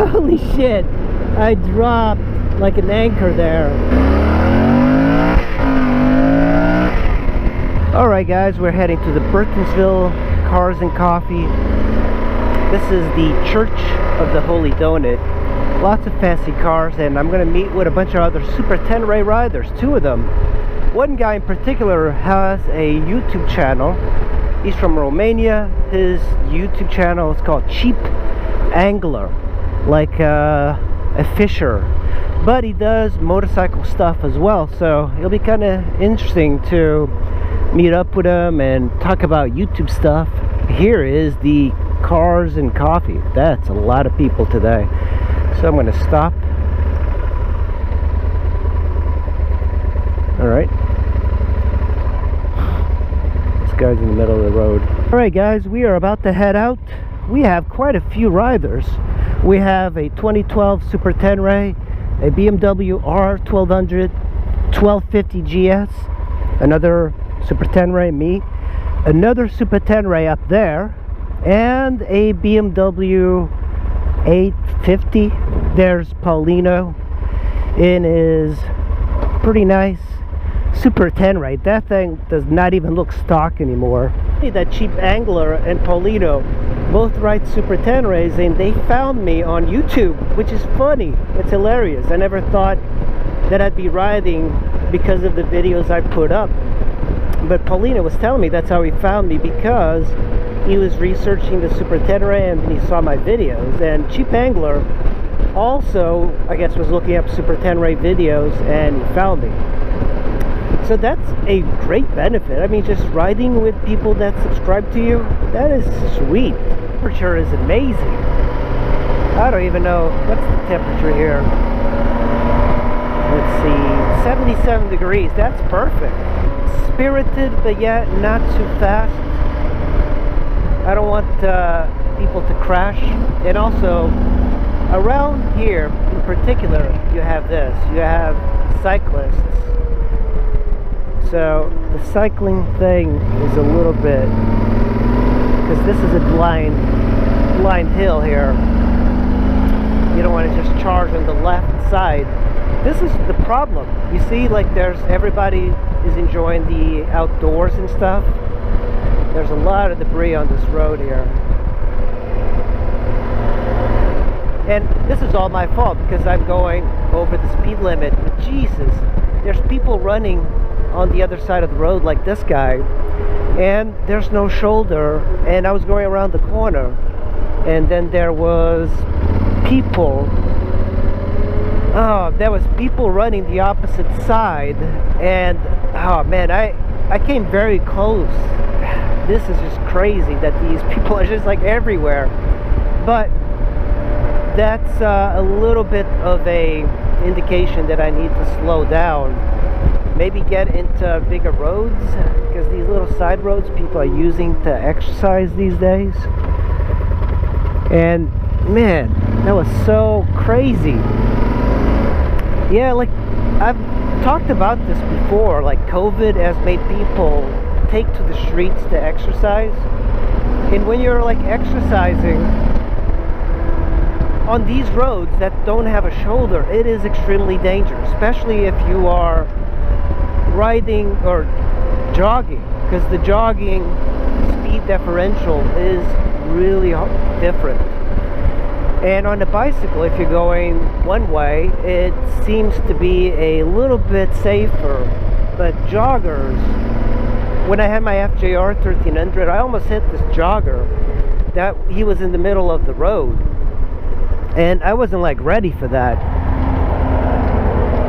Holy shit, I dropped like an anchor there. Alright guys, we're heading to the Burkettsville Cars and Coffee. This is the Church of the Holy Donut. Lots of fancy cars, and I'm going to meet with a bunch of other Super Tenere riders, 2 of them. One guy in particular has a YouTube channel. He's from Romania. His YouTube channel is called Cheapangler, like a fisher. But he does motorcycle stuff as well, so it'll be kind of interesting to meet up with him and talk about YouTube stuff. Here is the Cars and Coffee. That's a lot of people today. So I'm going to stop. Alright. This guy's in the middle of the road. Alright guys, we are about to head out. We have quite a few riders. We have a 2012 Super Tenere, a BMW R1200 1250 GS, another Super Tenere, me, another Super Tenere up there, and a BMW 850. There's Paulino in his pretty nice Super Tenere. That thing does not even look stock anymore. That Cheapangler and Paulino both ride Super Teneres, and they found me on YouTube, which is funny. It's hilarious. I never thought that I'd be riding because of the videos I put up. But Paulino was telling me that's how he found me, because he was researching the Super Tenere and he saw my videos. And Cheapangler also, I guess, was looking up Super Tenere videos and he found me. So that's a great benefit. I mean, just riding with people that subscribe to you, that is sweet. The temperature is amazing. I don't even know, what's the temperature here? Let's see, 77 degrees, that's perfect. Spirited, but yet not too fast. I don't want people to crash. And also, around here in particular, you have this. You have cyclists. So the cycling thing is a little bit, because this is a blind hill here. You don't want to just charge on the left side. This is the problem. You see, like, everybody is enjoying the outdoors and stuff. There's a lot of debris on this road here. And this is all my fault, because I'm going over the speed limit. But Jesus, there's people running on the other side of the road like this guy, and there's no shoulder, and I was going around the corner, and then there was people running the opposite side, and oh man, I came very close. This is just crazy that these people are just like everywhere. But that's a little bit of a indication that I need to slow down. Maybe get into bigger roads, because these little side roads people are using to exercise these days. And man, that was so crazy. Yeah, like I've talked about this before, like COVID has made people take to the streets to exercise. And when you're like exercising on these roads that don't have a shoulder, it is extremely dangerous, especially if you are riding or jogging, because the jogging speed differential is really different. And on a bicycle, if you're going one way, it seems to be a little bit safer. But joggers, when I had my FJR 1300, I almost hit this jogger that he was in the middle of the road, and I wasn't like ready for that.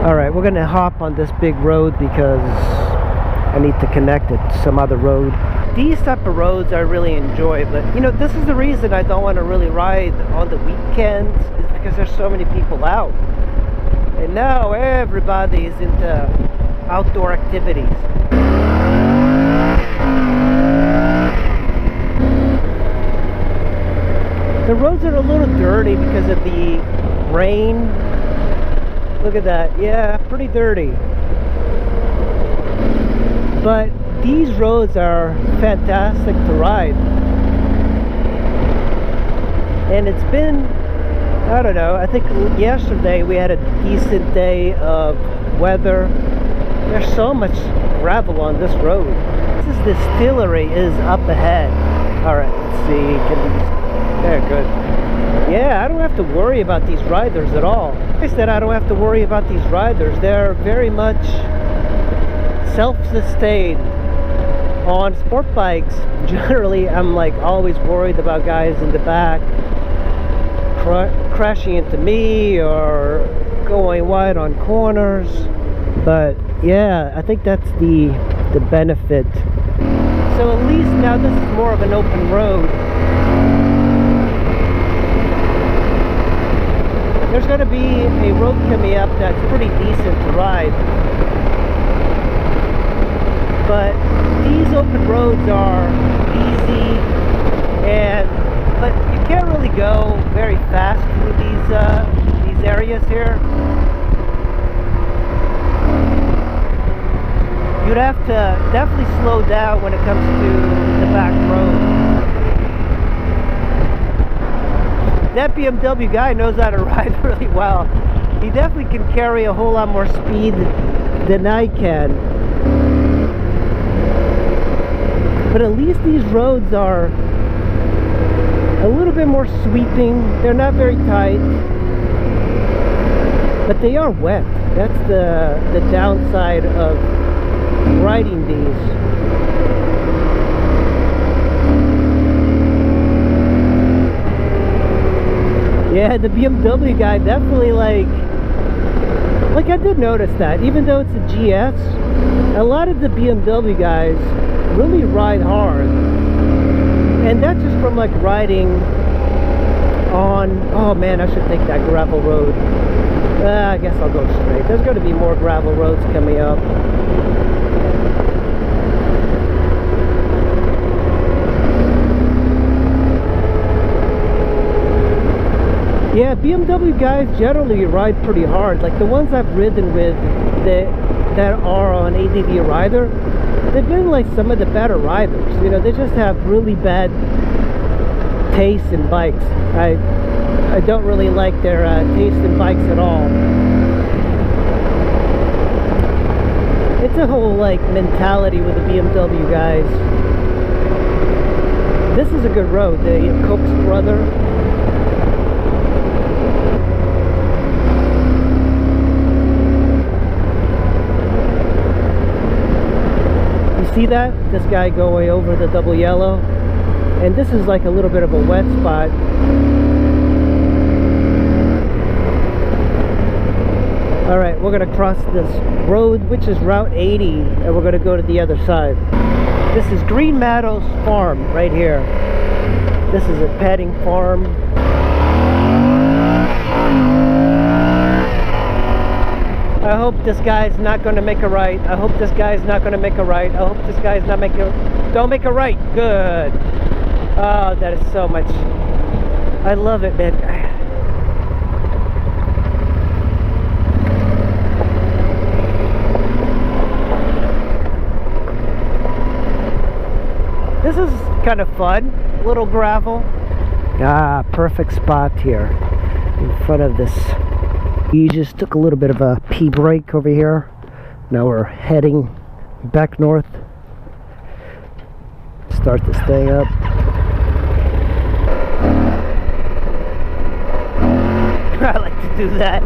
Alright, we're gonna hop on this big road because I need to connect it to some other road. These type of roads I really enjoy, but you know, this is the reason I don't want to really ride on the weekends, is because there's so many people out. And now everybody is into outdoor activities. The roads are a little dirty because of the rain. Look at that. Yeah, pretty dirty. But these roads are fantastic to ride. And it's been I don't know, I think yesterday we had a decent day of weather. There's so much gravel on this road. This distillery is up ahead. Alright, let's see. Yeah, good. Yeah, I don't have to worry about these riders at all. I said I don't have to worry about these riders. They're very much self-sustained. On sport bikes, generally I'm like always worried about guys in the back crashing into me or going wide on corners. But yeah, I think that's the benefit. So at least now this is more of an open road. There's going to be a road coming up that's pretty decent to ride. But these open roads are easy, but you can't really go very fast through these areas here. You'd have to definitely slow down when it comes to the back road. That BMW guy knows how to ride really well. He definitely can carry a whole lot more speed than I can. But at least these roads are a little bit more sweeping. They're not very tight, but they are wet. That's the downside of riding these. Yeah, the BMW guy definitely like I did notice that even though it's a GS, a lot of the BMW guys really ride hard, and that's just from like riding on, oh man, I should take that gravel road. I guess I'll go straight. There's going to be more gravel roads coming up. Yeah, BMW guys generally ride pretty hard. Like the ones I've ridden with that are on ADV Rider, they've been like some of the better riders. You know, they just have really bad taste in bikes. I don't really like their taste in bikes at all. It's a whole like mentality with the BMW guys. This is a good road, the Koch's brother. See that? This guy going over the double yellow, and this is like a little bit of a wet spot. Alright, we're gonna cross this road, which is Route 80, and we're gonna go to the other side. This is Green Meadows Farm right here. This is a petting farm. I hope this guy's not going to make a right. I hope this guy's not going to make a right. I hope this guy's not making a... Don't make a right. Good. Oh, that is so much... I love it, man. This is kind of fun. Little gravel. Ah, perfect spot here in front of this. We just took a little bit of a pee break over here. Now we're heading back north. Start this thing up. I like to do that.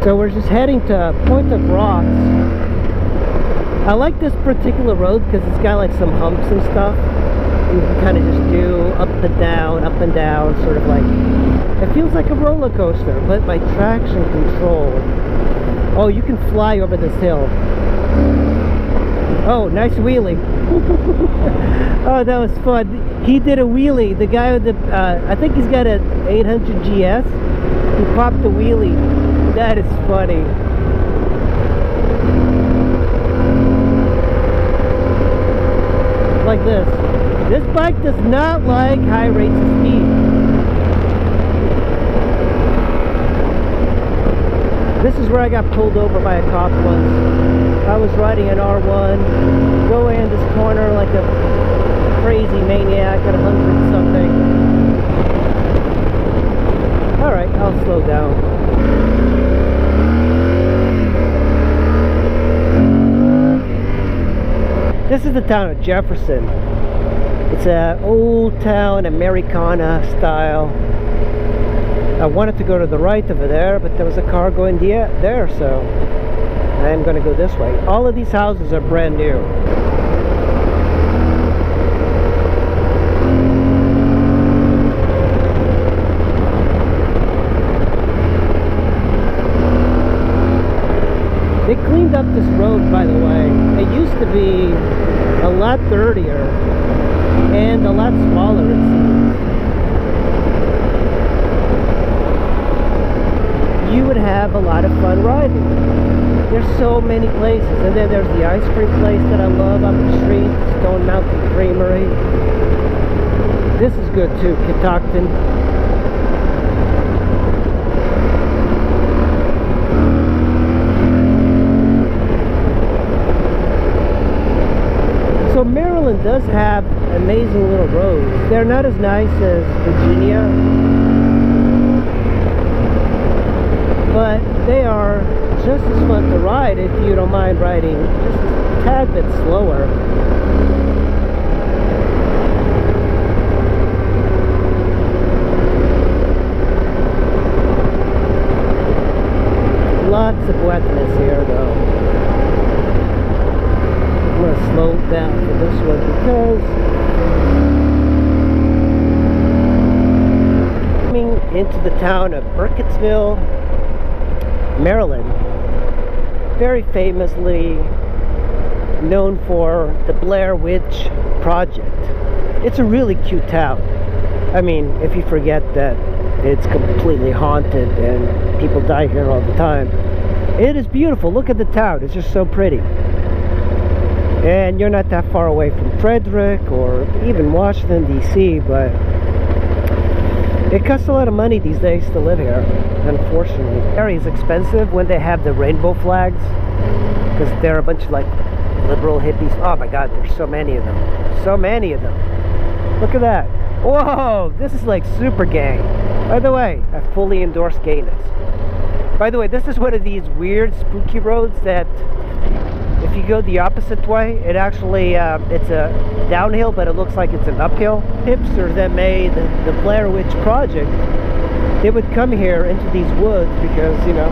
So we're just heading to Point of Rocks. I like this particular road because it's got like some humps and stuff. You can kind of just do up and down, sort of like, it feels like a roller coaster, but by traction control. Oh, you can fly over this hill. Oh, nice wheelie. Oh, that was fun. He did a wheelie. The guy with the, I think he's got an 800 GS. He popped the wheelie. That is funny. Like this. This bike does not like high rates of speed. This is where I got pulled over by a cop once. I was riding an R1, going in this corner like a crazy maniac at 100 something. Alright, I'll slow down. This is the town of Jefferson. It's an old town, Americana style. I wanted to go to the right over there, but there was a car going there, so I'm going to go this way. All of these houses are brand new. They cleaned up this road, by the way. It used to be a lot dirtier and a lot smaller, it seems. You would have a lot of fun riding. There's so many places, and then there's the ice cream place that I love up the street, Stone Mountain Creamery. This is good too, Catoctin. So Maryland does have amazing little roads. They're not as nice as Virginia, but they are just as fun to ride if you don't mind riding just a tad bit slower. Lots of wetness here though. I'm going to slow down for this one because coming into the town of Burkettsville, Maryland, very famously known for the Blair Witch Project. It's a really cute town. I mean, if you forget that it's completely haunted and people die here all the time, it is beautiful. Look at the town. It's just so pretty. And you're not that far away from Frederick or even Washington, D.C., but it costs a lot of money these days to live here, unfortunately. The area is expensive when they have the rainbow flags, because they're a bunch of like liberal hippies. Oh my god, there's so many of them. So many of them. Look at that. Whoa, this is like super gay. By the way, I fully endorse gayness. By the way, this is one of these weird spooky roads that if you go the opposite way, it actually, it's a downhill, but it looks like it's an uphill. Hipsters that made the Blair Witch Project, they would come here into these woods because, you know,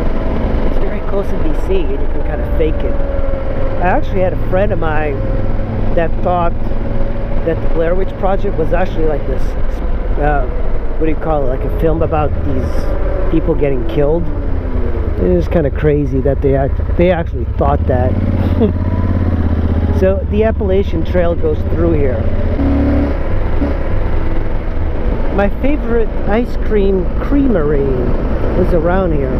it's very close to DC and you can kind of fake it. I actually had a friend of mine that thought that the Blair Witch Project was actually like this, what do you call it, like a film about these people getting killed. It is kind of crazy that they actually thought that. So the Appalachian Trail goes through here. My favorite ice cream creamery is around here.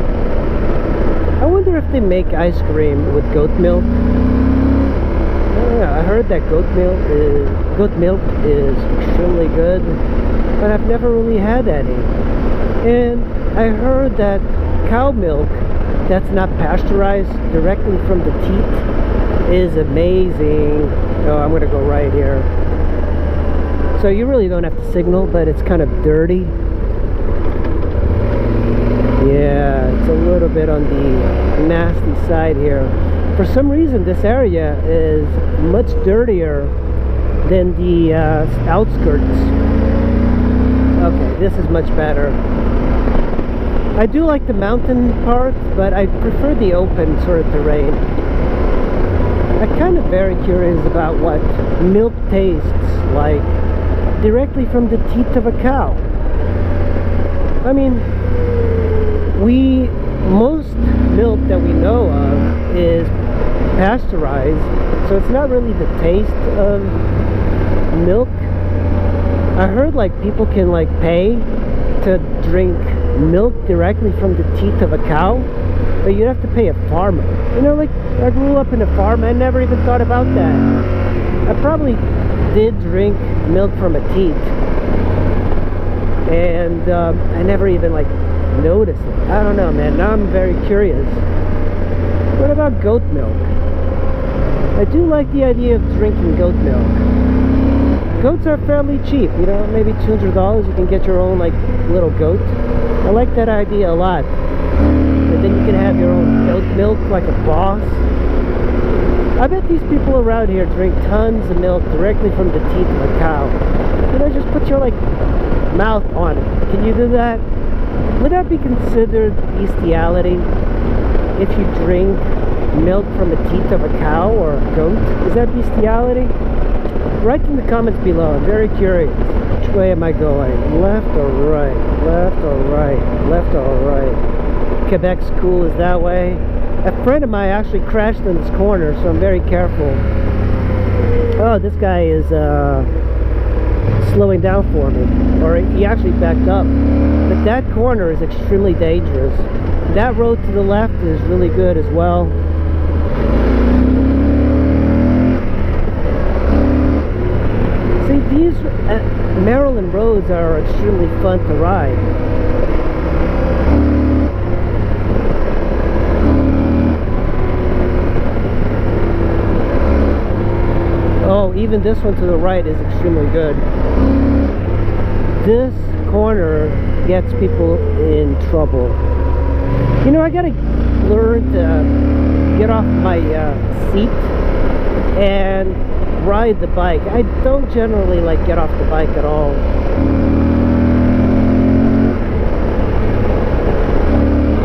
I wonder if they make ice cream with goat milk. I heard that goat milk is extremely good, but I've never really had any. And I heard that cow milk that's not pasteurized directly from the teat is amazing. Oh, I'm gonna go right here. So you really don't have to signal, but it's kind of dirty. Yeah, it's a little bit on the nasty side here. For some reason this area is much dirtier than the outskirts. Okay, this is much better. I do like the mountain part, but I prefer the open sort of terrain. I'm kind of very curious about what milk tastes like directly from the teat of a cow. I mean, most milk that we know of is pasteurized, so it's not really the taste of milk. I heard like people can like pay to drink milk directly from the teat of a cow, but you'd have to pay a farmer. You know, like I grew up in a farm, I never even thought about that. I probably did drink milk from a teat, and I never even like noticed it. I don't know, man. Now I'm very curious. What about goat milk? I do like the idea of drinking goat milk. Goats are fairly cheap, you know, maybe $200 you can get your own like little goat. I like that idea a lot. And then you can have your own goat milk like a boss. I bet these people around here drink tons of milk directly from the teat of a cow. You know, just put your like mouth on it. Can you do that? Would that be considered bestiality if you drink milk from the teat of a cow or a goat? Is that bestiality? Write in the comments below. I'm very curious. Which way am I going? Left or right? Left or right? Left or right? Quebec school is that way. A friend of mine actually crashed in this corner, so I'm very careful. Oh, this guy is slowing down for me, or he actually backed up. But that corner is extremely dangerous. That road to the left is really good as well. See, these Maryland roads are extremely fun to ride. Oh, even this one to the right is extremely good. This corner gets people in trouble. You know, I gotta learn to get off my seat and ride the bike. I don't generally like get off the bike at all.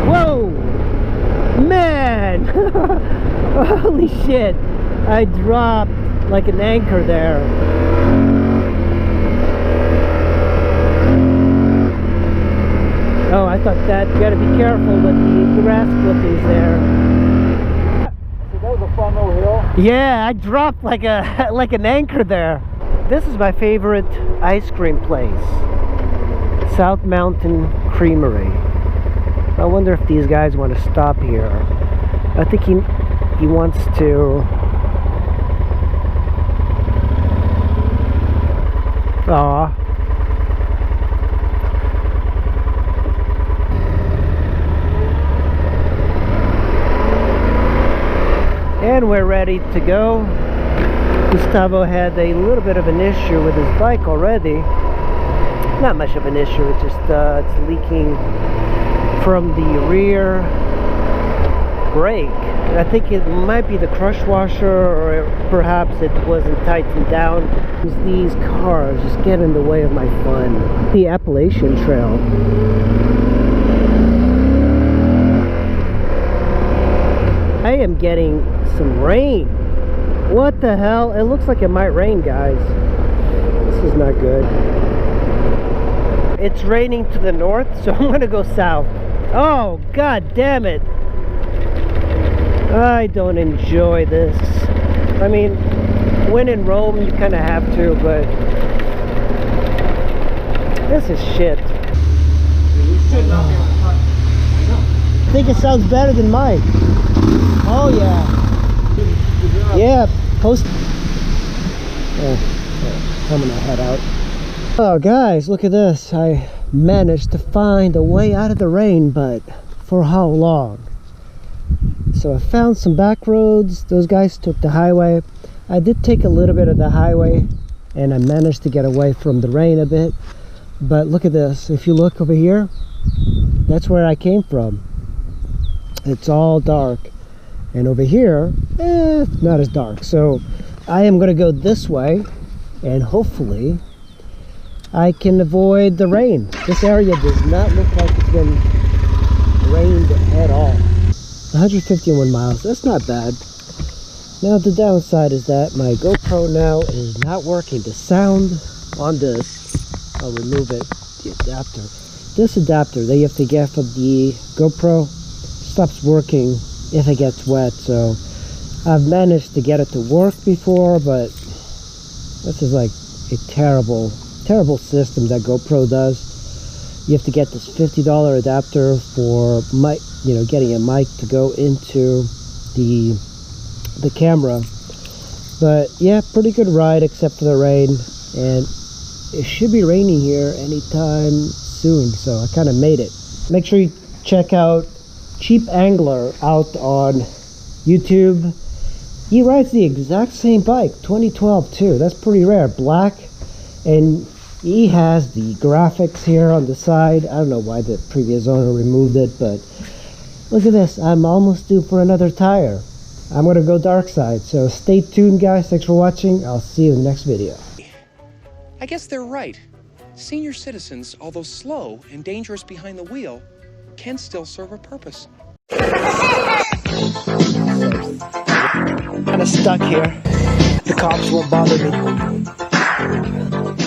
Whoa! Man! Holy shit! I dropped like an anchor there. Oh, I thought that you gotta be careful with the grass clippings there. So that was a fun little hill. Yeah, I dropped like a like an anchor there. This is my favorite ice cream place, South Mountain Creamery. I wonder if these guys want to stop here. I think he wants to. Aw. And we're ready to go. Gustavo had a little bit of an issue with his bike already. Not much of an issue, it's just it's leaking from the rear brake. I think it might be the crush washer, or perhaps it wasn't tightened down. These cars just get in the way of my fun. The Appalachian Trail. I am getting some rain. What the hell? It looks like it might rain, guys. This is not good. It's raining to the north, so I'm gonna go south. Oh, god damn it. I don't enjoy this. I mean, when in Rome, you kind of have to, but this is shit. You should not be able to talk. I know. I think it sounds better than mine. Oh yeah. Yeah, post. I'm gonna head out. Oh guys, look at this. I managed to find a way out of the rain, but for how long? So I found some back roads. Those guys took the highway. I did take a little bit of the highway, and I managed to get away from the rain a bit. But look at this. If you look over here, that's where I came from. It's all dark. And over here, not as dark. So I am going to go this way, and hopefully I can avoid the rain. This area does not look like it's been rained at all. 151 miles, that's not bad. Now the downside is that my GoPro now is not working. The sound on this, I'll remove it, the adapter. This adapter that you have to get for the GoPro stops working if it gets wet. So I've managed to get it to work before, but this is like a terrible system that GoPro does. You have to get this $50 adapter for mic, you know, getting a mic to go into the camera. But yeah, pretty good ride except for the rain, and it should be raining here anytime soon, so I kind of made it. Make sure you check out Cheap Angler out on YouTube. He rides the exact same bike, 2012 too. That's pretty rare. Black, and he has the graphics here on the side. I don't know why the previous owner removed it, but look at this. I'm almost due for another tire. I'm gonna go dark side, so stay tuned, guys. Thanks for watching. I'll see you in the next video. I guess they're right. Senior citizens, although slow and dangerous behind the wheel, can still serve a purpose. Kind of stuck here. The cops won't bother me.